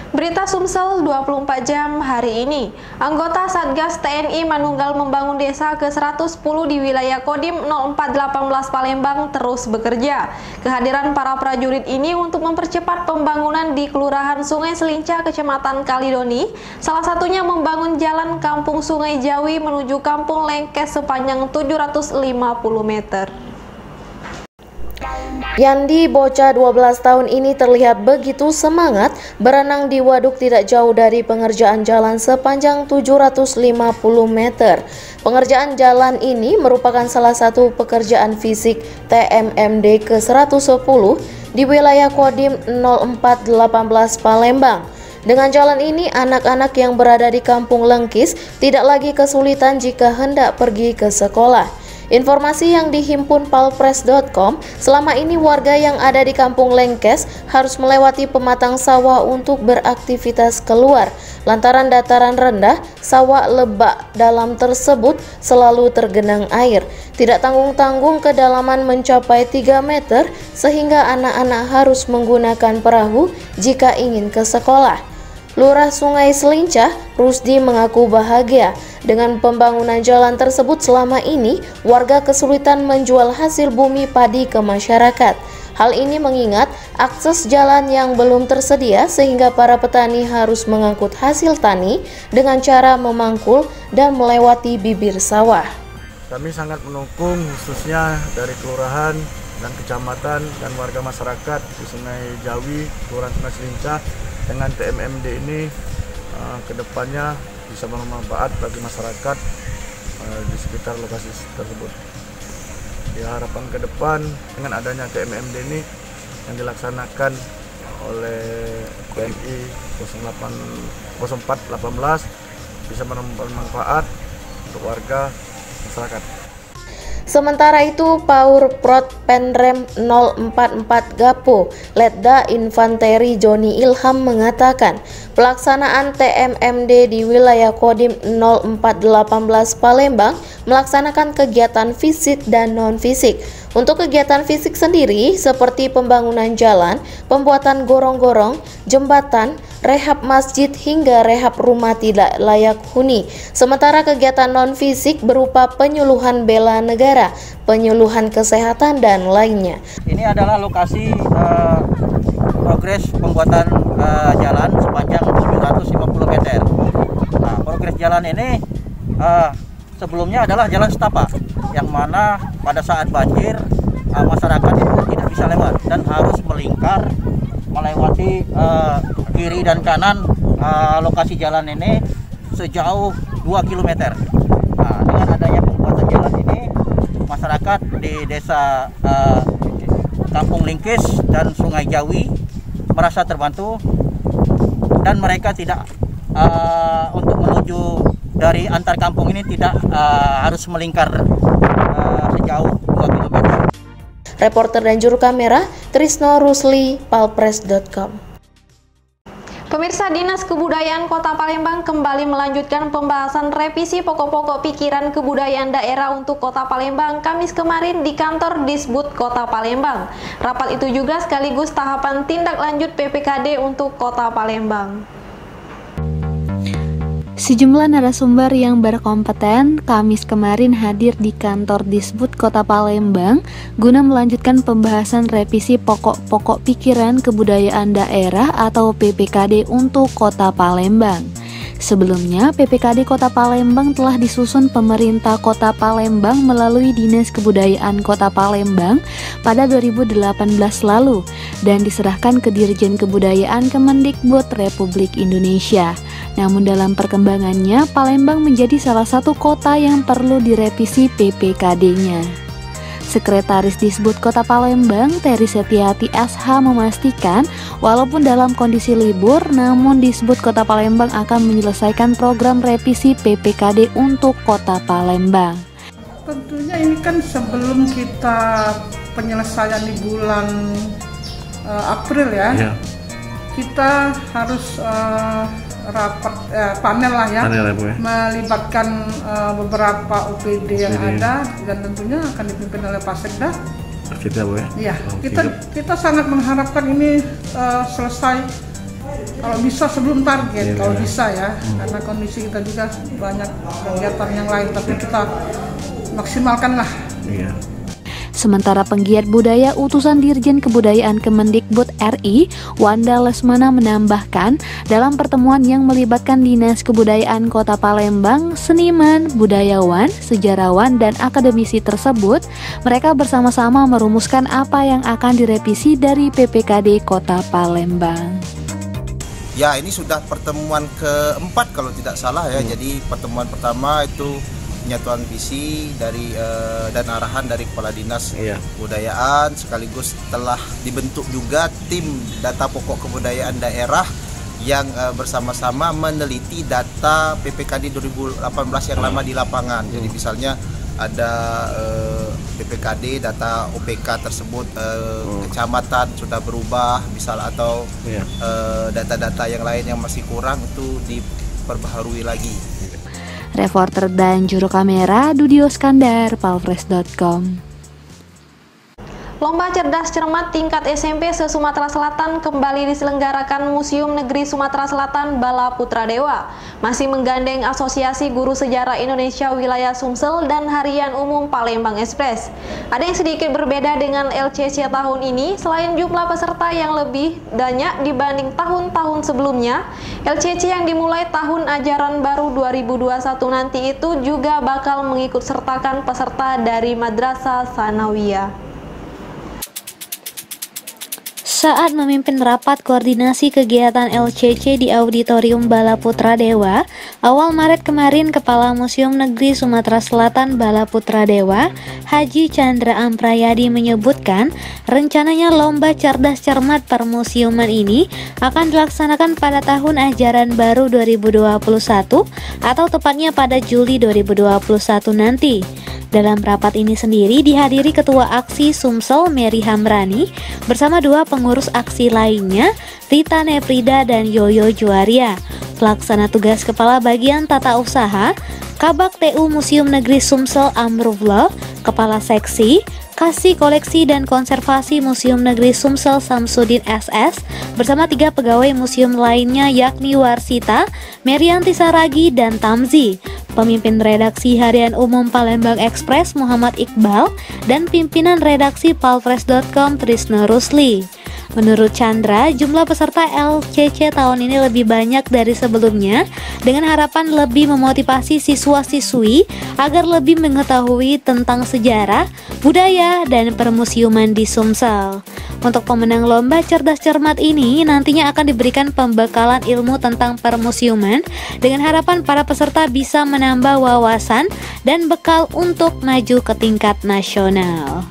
Berita Sumsel 24 jam hari ini. Anggota Satgas TNI Manunggal Membangun Desa ke-110 di wilayah Kodim 0418 Palembang terus bekerja. Kehadiran para prajurit ini untuk mempercepat pembangunan di Kelurahan Sungai Selincah, Kecamatan Kalidoni, salah satunya membangun jalan Kampung Sungai Jawi menuju Kampung Lengkes sepanjang 750 meter. Yandi, bocah 12 tahun ini terlihat begitu semangat berenang di waduk tidak jauh dari pengerjaan jalan sepanjang 750 meter. Pengerjaan jalan ini merupakan salah satu pekerjaan fisik TMMD ke-110 di wilayah Kodim 0418 Palembang. Dengan jalan ini, anak-anak yang berada di Kampung Lengkis tidak lagi kesulitan jika hendak pergi ke sekolah. Informasi yang dihimpun palpres.com, selama ini warga yang ada di Kampung Lengkes harus melewati pematang sawah untuk beraktivitas keluar. Lantaran dataran rendah, sawah lebak dalam tersebut selalu tergenang air. Tidak tanggung-tanggung kedalaman mencapai 3 meter sehingga anak-anak harus menggunakan perahu jika ingin ke sekolah. Lurah Sungai Selincah, Rusdi, mengaku bahagia dengan pembangunan jalan tersebut. Selama ini, warga kesulitan menjual hasil bumi padi ke masyarakat. Hal ini mengingat akses jalan yang belum tersedia sehingga para petani harus mengangkut hasil tani dengan cara memangkul dan melewati bibir sawah. Kami sangat mendukung khususnya dari kelurahan dan kecamatan dan warga masyarakat di Sungai Jawi, Kelurahan Sungai Selincah dengan TMMD ini kedepannya bisa bermanfaat bagi masyarakat di sekitar lokasi tersebut. Ya, harapan ke depan dengan adanya TMMD ini yang dilaksanakan oleh TNI 0418 bisa bermanfaat untuk warga masyarakat. Sementara itu, Paur Prot Penrem 044 Gapo, Letda Infanteri Joni Ilham mengatakan, pelaksanaan TMMD di wilayah Kodim 0418 Palembang melaksanakan kegiatan fisik dan non-fisik. Untuk kegiatan fisik sendiri seperti pembangunan jalan, pembuatan gorong-gorong, jembatan, rehab masjid hingga rehab rumah tidak layak huni. Sementara kegiatan non-fisik berupa penyuluhan bela negara, penyuluhan kesehatan dan lainnya. Ini adalah lokasi progres pembuatan jalan sepanjang 750 meter. Nah, progres jalan ini sebelumnya adalah jalan setapak, yang mana pada saat banjir masyarakat itu tidak bisa lewat dan harus melingkar melewati kiri dan kanan lokasi jalan ini sejauh 2 km. Nah, dengan adanya pembuatan jalan ini, masyarakat di desa Kampung Lengkes dan Sungai Jawi merasa terbantu dan mereka tidak untuk menuju dari antar kampung ini tidak harus melingkar sejauh 2 km. Reporter dan juru kamera Trisno Rusli, palpres.com. Pemirsa, Dinas Kebudayaan Kota Palembang kembali melanjutkan pembahasan revisi pokok-pokok pikiran kebudayaan daerah untuk Kota Palembang Kamis kemarin di kantor Disbud Kota Palembang. Rapat itu juga sekaligus tahapan tindak lanjut PPKD untuk Kota Palembang. Sejumlah narasumber yang berkompeten Kamis kemarin hadir di kantor Disbud Kota Palembang guna melanjutkan pembahasan revisi pokok-pokok pikiran kebudayaan daerah atau PPKD untuk Kota Palembang. Sebelumnya, PPKD Kota Palembang telah disusun pemerintah Kota Palembang melalui Dinas Kebudayaan Kota Palembang pada 2018 lalu dan diserahkan ke Dirjen Kebudayaan Kemendikbud Republik Indonesia. Namun dalam perkembangannya, Palembang menjadi salah satu kota yang perlu direvisi PPKD-nya. Sekretaris Disbud Kota Palembang, Teri Setiati SH memastikan, walaupun dalam kondisi libur, namun Disbud Kota Palembang akan menyelesaikan program revisi PPKD untuk Kota Palembang. Tentunya ini kan sebelum kita penyelesaian di bulan April ya, kita harus rapat panel lah ya, melibatkan beberapa OPD yang ada dan tentunya akan dipimpin oleh Pak Sekda. Kita Bu ya. Iya, kita sangat mengharapkan ini selesai kalau bisa sebelum target, kalau bisa ya, karena kondisi kita juga banyak kegiatan yang lain, tapi kita maksimalkan lah. Sementara penggiat budaya utusan Dirjen Kebudayaan Kemendikbud RI, Wanda Lesmana menambahkan, dalam pertemuan yang melibatkan Dinas Kebudayaan Kota Palembang, seniman, budayawan, sejarawan, dan akademisi tersebut, mereka bersama-sama merumuskan apa yang akan direvisi dari PPKD Kota Palembang. Ya, ini sudah pertemuan keempat kalau tidak salah ya. Jadi pertemuan pertama itu penyatuan visi dari dan arahan dari Kepala Dinas Kebudayaan, sekaligus telah dibentuk juga tim data pokok kebudayaan daerah yang bersama-sama meneliti data PPKD 2018 yang lama di lapangan. Jadi misalnya ada PPKD data OPK tersebut kecamatan sudah berubah misal, atau data-data yang lain yang masih kurang itu diperbaharui lagi. Reporter dan juru kamera Dudio Skandar, palfresh.com. Lomba Cerdas Cermat tingkat SMP se-Sumatera Selatan kembali diselenggarakan Museum Negeri Sumatera Selatan Bala Putra Dewa, masih menggandeng Asosiasi Guru Sejarah Indonesia Wilayah Sumsel dan Harian Umum Palembang Express. Ada yang sedikit berbeda dengan LCC tahun ini, selain jumlah peserta yang lebih banyak dibanding tahun-tahun sebelumnya, LCC yang dimulai tahun ajaran baru 2021 nanti itu juga bakal mengikut sertakan peserta dari Madrasah Sanawiyah. Saat memimpin rapat koordinasi kegiatan LCC di Auditorium Bala Putra Dewa, awal Maret kemarin, Kepala Museum Negeri Sumatera Selatan Bala Putra Dewa, Haji Chandra Amprayadi menyebutkan, rencananya Lomba Cerdas Cermat Permusiuman ini akan dilaksanakan pada tahun ajaran baru 2021 atau tepatnya pada Juli 2021 nanti. Dalam rapat ini sendiri dihadiri Ketua Aksi Sumsel Mary Hamrani bersama dua pengurus aksi lainnya, Rita Nefrida dan Yoyo Juaria, pelaksana tugas Kepala Bagian Tata Usaha, Kabak TU Museum Negeri Sumsel Amrullah, Kepala Seksi, Kasih Koleksi dan Konservasi Museum Negeri Sumsel Samsudin SS, bersama tiga pegawai museum lainnya yakni Warsita, Merianti Saragi, dan Tamzi. Pemimpin redaksi Harian Umum Palembang Express Muhammad Iqbal, dan pimpinan redaksi palfresh.com Trisno Rusli. Menurut Chandra, jumlah peserta LCC tahun ini lebih banyak dari sebelumnya dengan harapan lebih memotivasi siswa-siswi agar lebih mengetahui tentang sejarah, budaya, dan permusiuman di Sumsel. Untuk pemenang Lomba Cerdas Cermat ini nantinya akan diberikan pembekalan ilmu tentang permusiuman dengan harapan para peserta bisa menambah wawasan dan bekal untuk maju ke tingkat nasional.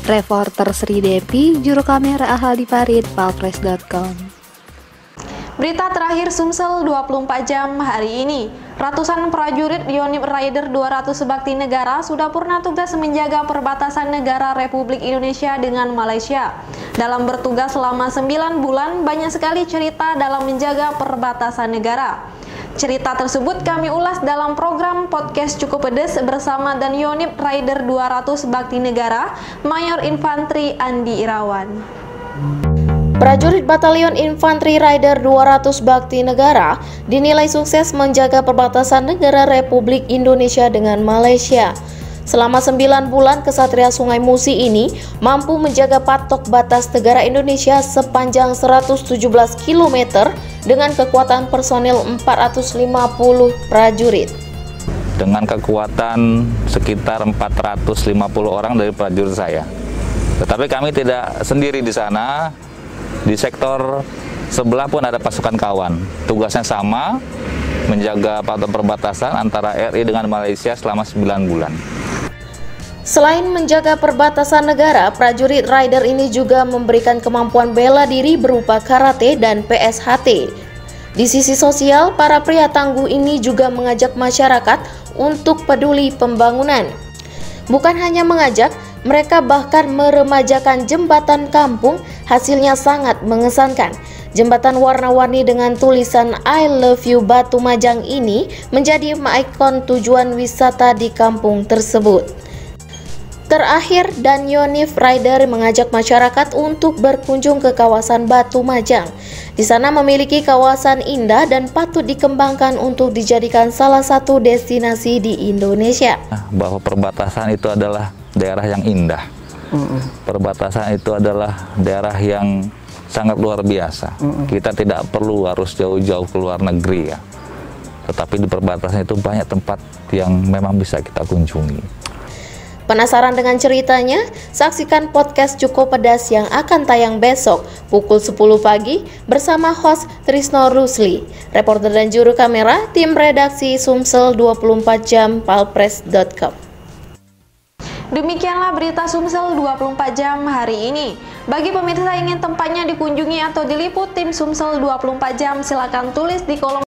Reporter Sri Depi, juru kamera Ahadi Farid, palfresh.com. Berita terakhir Sumsel 24 jam hari ini. Ratusan prajurit Yonif Rider 200 Bakti Negara sudah purna tugas menjaga perbatasan negara Republik Indonesia dengan Malaysia. Dalam bertugas selama 9 bulan, banyak sekali cerita dalam menjaga perbatasan negara. Cerita tersebut kami ulas dalam program podcast Cukup Pedes bersama dan Yonif Rider 200 Bakti Negara, Mayor Infantri Andi Irawan. Prajurit Batalion Infantri Rider 200 Bakti Negara dinilai sukses menjaga perbatasan negara Republik Indonesia dengan Malaysia. Selama 9 bulan, Kesatria Sungai Musi ini mampu menjaga patok batas negara Indonesia sepanjang 117 km dengan kekuatan personil 450 prajurit. Dengan kekuatan sekitar 450 orang dari prajurit saya. Tetapi kami tidak sendiri di sana. Di sektor sebelah pun ada pasukan kawan. Tugasnya sama, menjaga patok perbatasan antara RI dengan Malaysia selama 9 bulan. Selain menjaga perbatasan negara, prajurit rider ini juga memberikan kemampuan bela diri berupa karate dan PSHT. Di sisi sosial, para pria tangguh ini juga mengajak masyarakat untuk peduli pembangunan. Bukan hanya mengajak, mereka bahkan meremajakan jembatan kampung, hasilnya sangat mengesankan. Jembatan warna-warni dengan tulisan I love you Batu Majang ini menjadi ikon tujuan wisata di kampung tersebut. Terakhir, Dan Yonif Rider mengajak masyarakat untuk berkunjung ke kawasan Batu Majang. Di sana memiliki kawasan indah dan patut dikembangkan untuk dijadikan salah satu destinasi di Indonesia. Bahwa perbatasan itu adalah daerah yang indah. Perbatasan itu adalah daerah yang sangat luar biasa. Kita tidak perlu harus jauh-jauh ke luar negeri ya. Tetapi di perbatasan itu banyak tempat yang memang bisa kita kunjungi. Penasaran dengan ceritanya? Saksikan podcast Cuko Pedas yang akan tayang besok pukul 10 pagi bersama host Trisno Rusli, reporter dan juru kamera tim redaksi Sumsel 24 jam palpres.com. Demikianlah berita Sumsel 24 jam hari ini. Bagi pemirsa yang ingin tempatnya dikunjungi atau diliput tim Sumsel 24 jam, silakan tulis di kolom